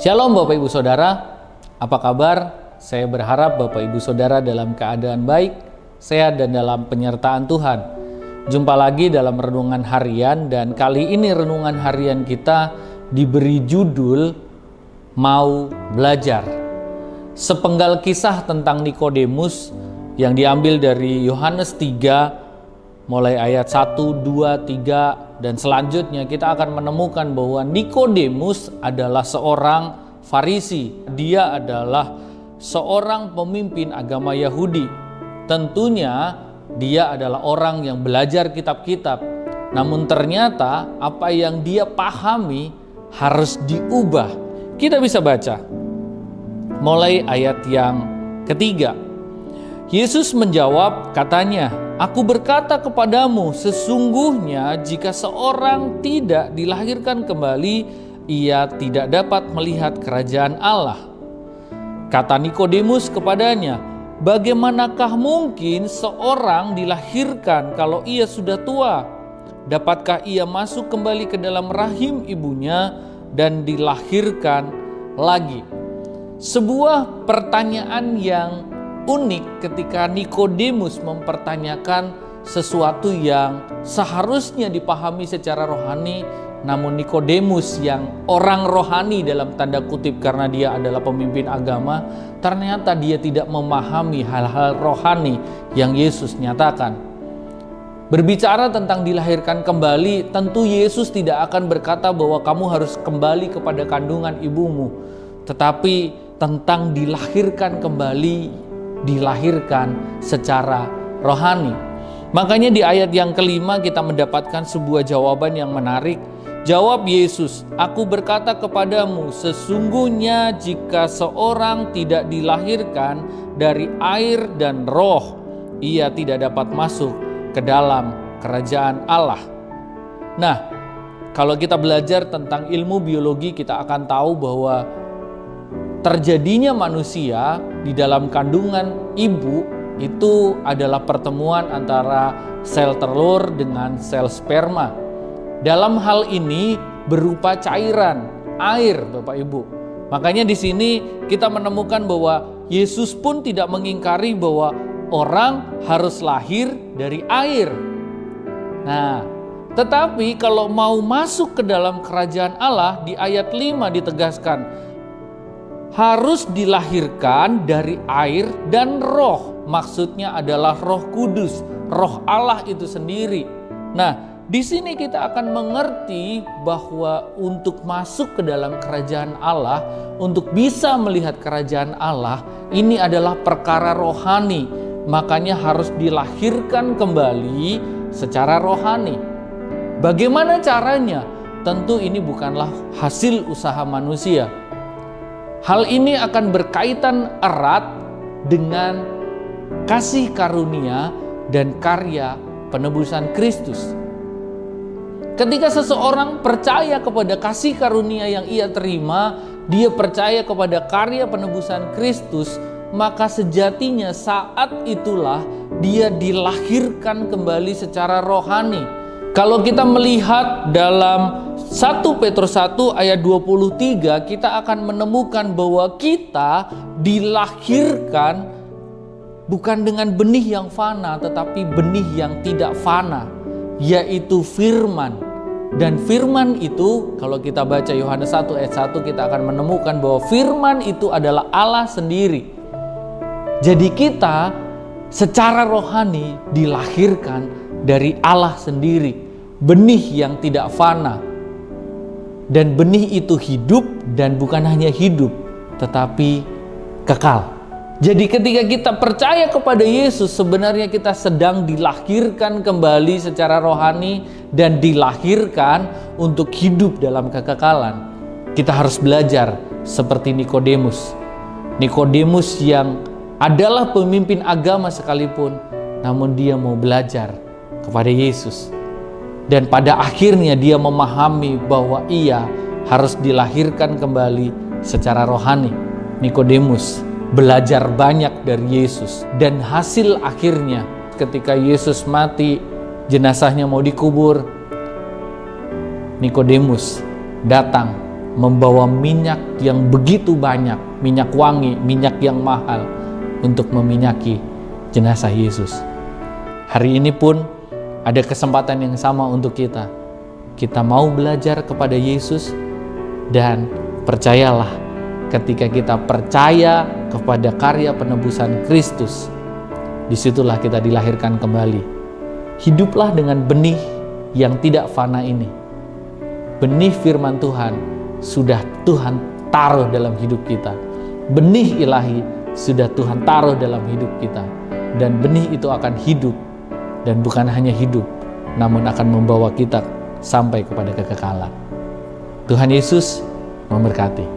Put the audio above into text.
Shalom Bapak Ibu Saudara, apa kabar? Saya berharap Bapak Ibu Saudara dalam keadaan baik, sehat dan dalam penyertaan Tuhan. Jumpa lagi dalam renungan harian, dan kali ini renungan harian kita diberi judul Mau Belajar. Sepenggal kisah tentang Nikodemus yang diambil dari Yohanes 3 mulai ayat 1, 2, 3 dan selanjutnya kita akan menemukan bahwa Nikodemus adalah seorang Farisi. Dia adalah seorang pemimpin agama Yahudi. Tentunya dia adalah orang yang belajar kitab-kitab. Namun ternyata apa yang dia pahami harus diubah. Kita bisa baca mulai ayat yang ketiga. Yesus menjawab, katanya, "Aku berkata kepadamu, sesungguhnya jika seorang tidak dilahirkan kembali, ia tidak dapat melihat kerajaan Allah." Kata Nikodemus kepadanya, "Bagaimanakah mungkin seorang dilahirkan kalau ia sudah tua? Dapatkah ia masuk kembali ke dalam rahim ibunya dan dilahirkan lagi?" Sebuah pertanyaan yang unik ketika Nikodemus mempertanyakan sesuatu yang seharusnya dipahami secara rohani, namun Nikodemus yang orang rohani dalam tanda kutip karena dia adalah pemimpin agama, ternyata dia tidak memahami hal-hal rohani yang Yesus nyatakan. Berbicara tentang dilahirkan kembali, tentu Yesus tidak akan berkata bahwa kamu harus kembali kepada kandungan ibumu, tetapi tentang dilahirkan kembali, dilahirkan secara rohani. Makanya di ayat yang kelima kita mendapatkan sebuah jawaban yang menarik. Jawab Yesus, "Aku berkata kepadamu, sesungguhnya jika seorang tidak dilahirkan dari air dan roh, ia tidak dapat masuk ke dalam kerajaan Allah." Nah, kalau kita belajar tentang ilmu biologi, kita akan tahu bahwa terjadinya manusia di dalam kandungan ibu itu adalah pertemuan antara sel telur dengan sel sperma. Dalam hal ini berupa cairan, air, Bapak Ibu. Makanya di sini kita menemukan bahwa Yesus pun tidak mengingkari bahwa orang harus lahir dari air. Nah, tetapi kalau mau masuk ke dalam kerajaan Allah, di ayat 5 ditegaskan, harus dilahirkan dari air dan roh. Maksudnya adalah Roh Kudus, Roh Allah itu sendiri. Nah, di sini kita akan mengerti bahwa untuk masuk ke dalam kerajaan Allah, untuk bisa melihat kerajaan Allah, ini adalah perkara rohani. Makanya harus dilahirkan kembali secara rohani. Bagaimana caranya? Tentu ini bukanlah hasil usaha manusia. Hal ini akan berkaitan erat dengan kasih karunia dan karya penebusan Kristus. Ketika seseorang percaya kepada kasih karunia yang ia terima, dia percaya kepada karya penebusan Kristus, maka sejatinya saat itulah dia dilahirkan kembali secara rohani. Kalau kita melihat dalam 1 Petrus 1 ayat 23, kita akan menemukan bahwa kita dilahirkan bukan dengan benih yang fana, tetapi benih yang tidak fana, yaitu firman. Dan firman itu, kalau kita baca Yohanes 1 ayat 1, kita akan menemukan bahwa firman itu adalah Allah sendiri. Jadi kita secara rohani dilahirkan dari Allah sendiri, benih yang tidak fana. Dan benih itu hidup, dan bukan hanya hidup, tetapi kekal. Jadi ketika kita percaya kepada Yesus, sebenarnya kita sedang dilahirkan kembali secara rohani dan dilahirkan untuk hidup dalam kekekalan. Kita harus belajar seperti Nikodemus. Nikodemus yang adalah pemimpin agama sekalipun, namun dia mau belajar kepada Yesus. Dan pada akhirnya dia memahami bahwa ia harus dilahirkan kembali secara rohani. Nikodemus belajar banyak dari Yesus, dan hasil akhirnya ketika Yesus mati, jenazahnya mau dikubur, Nikodemus datang membawa minyak yang begitu banyak, minyak wangi, minyak yang mahal untuk meminyaki jenazah Yesus. Hari ini pun ada kesempatan yang sama untuk kita. Kita mau belajar kepada Yesus, dan percayalah, ketika kita percaya kepada karya penebusan Kristus, disitulah kita dilahirkan kembali. Hiduplah dengan benih yang tidak fana ini. Benih firman Tuhan sudah Tuhan taruh dalam hidup kita. Benih ilahi sudah Tuhan taruh dalam hidup kita. Dan benih itu akan hidup. Dan bukan hanya hidup, namun akan membawa kita sampai kepada kekekalan. Tuhan Yesus memberkati.